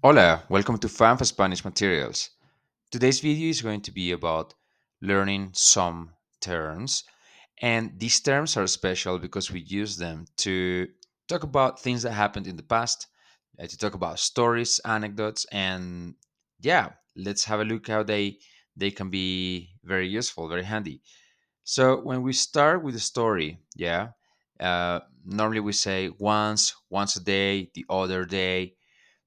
Hola, welcome to Fan for Spanish Materials. Today's video is going to be about learning some terms, and these terms are special because we use them to talk about things that happened in the past, to talk about stories, anecdotes, and yeah, let's have a look how they can be very useful, very handy. So when we start with a story, normally we say once a day, the other day.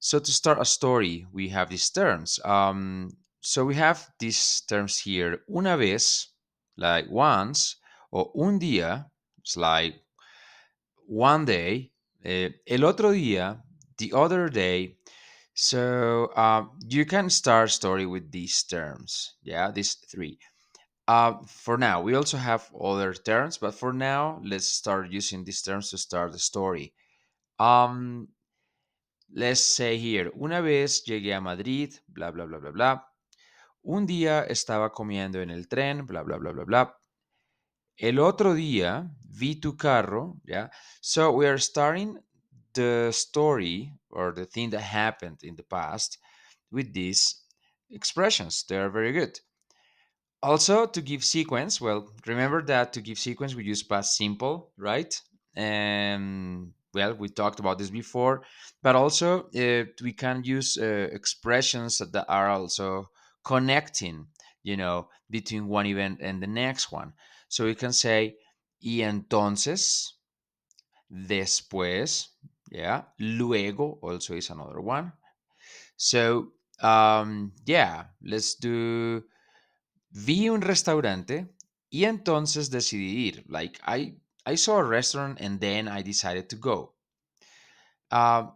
So to start a story, we have these terms. So we have these terms here. Una vez, like once, or un día, it's like one day. El otro día, the other day. So you can start story with these terms. Yeah, these three. For now, we also have other terms, but for now, let's start using these terms to start the story. Um, let's say here, una vez llegué a Madrid, bla, bla, bla, bla, bla. Un día estaba comiendo en el tren, bla, bla, bla, bla, bla. El otro día vi tu carro, yeah. So we are starting the story or the thing that happened in the past with these expressions. They are very good. Also, to give sequence, well, remember that to give sequence, we use past simple, right? And well, we talked about this before, but also we can use expressions that are also connecting, between one event and the next one. So we can say, y entonces, después, yeah, luego also is another one. So, yeah, let's do. Vi un restaurante y entonces decidí ir. Like I saw a restaurant and then I decided to go. Ah,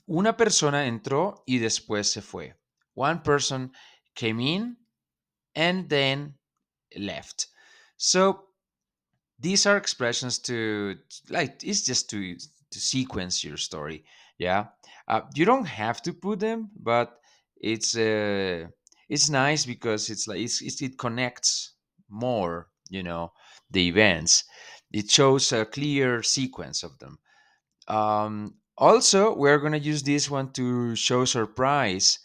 una persona entró y después se fue. One person came in and then left. So these are expressions to, like, it's just to sequence your story. Yeah, you don't have to put them, but it's uh it's nice because it's like it connects more, the events. It shows a clear sequence of them. Also, we're going to use this one to show surprise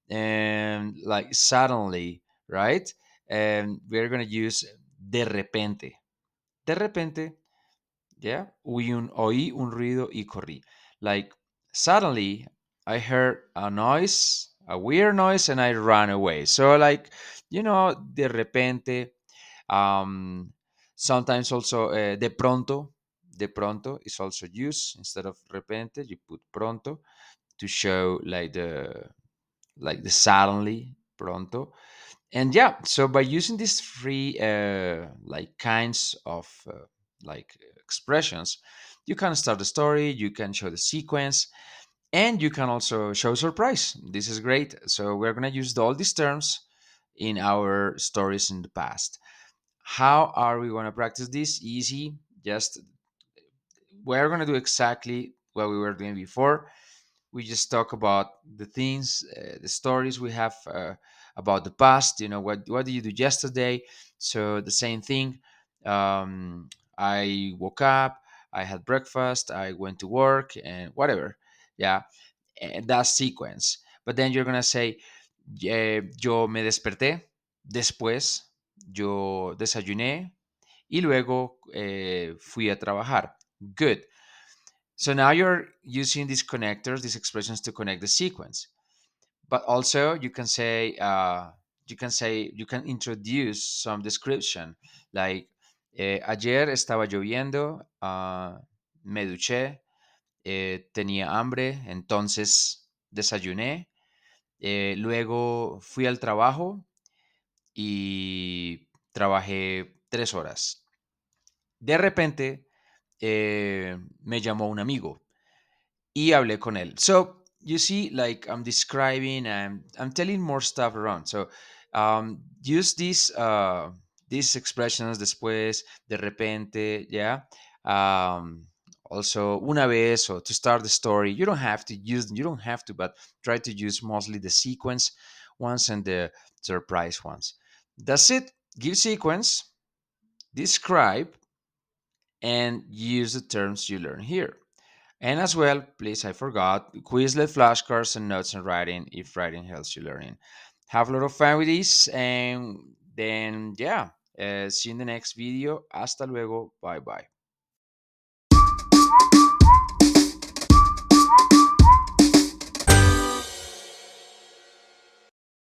and like suddenly, right? And we're going to use de repente. De repente, yeah, oí un ruido y corrí. Like, suddenly, I heard a noise, a weird noise, and I ran away. So, like, de repente, um, sometimes also de pronto is also used instead of repente. You put pronto to show like the suddenly pronto. And yeah, so by using these three like kinds of like expressions, you can start the story, you can show the sequence, and you can also show surprise. This is great. So we're going to use all these terms in our stories in the past. How are we going to practice this? Easy. Just we're going to do exactly what we were doing before. We just talk about the things, the stories we have about the past. What did you do yesterday? So the same thing. I woke up, I had breakfast, I went to work, and whatever. Yeah, and that sequence. But then you're gonna say, yo me desperté, después yo desayuné y luego fui a trabajar. Good. So now you're using these connectors, these expressions to connect the sequence. But also you can introduce some description like ayer estaba lloviendo, me duché, tenía hambre, entonces desayuné, luego fui al trabajo y trabajé 3 horas. De repente me llamó un amigo y hablé con él. So you see, like I'm describing, I'm telling more stuff around. So use these expressions después, de repente, yeah. Um, Also, una vez, or to start the story. You don't have to, but try to use mostly the sequence ones and the surprise ones. That's it. Give sequence, describe, and use the terms you learn here. And as well, please, I forgot, Quizlet, flashcards, and notes on writing if writing helps you learning. Have a lot of fun with this, and then, yeah, see you in the next video. Hasta luego. Bye bye.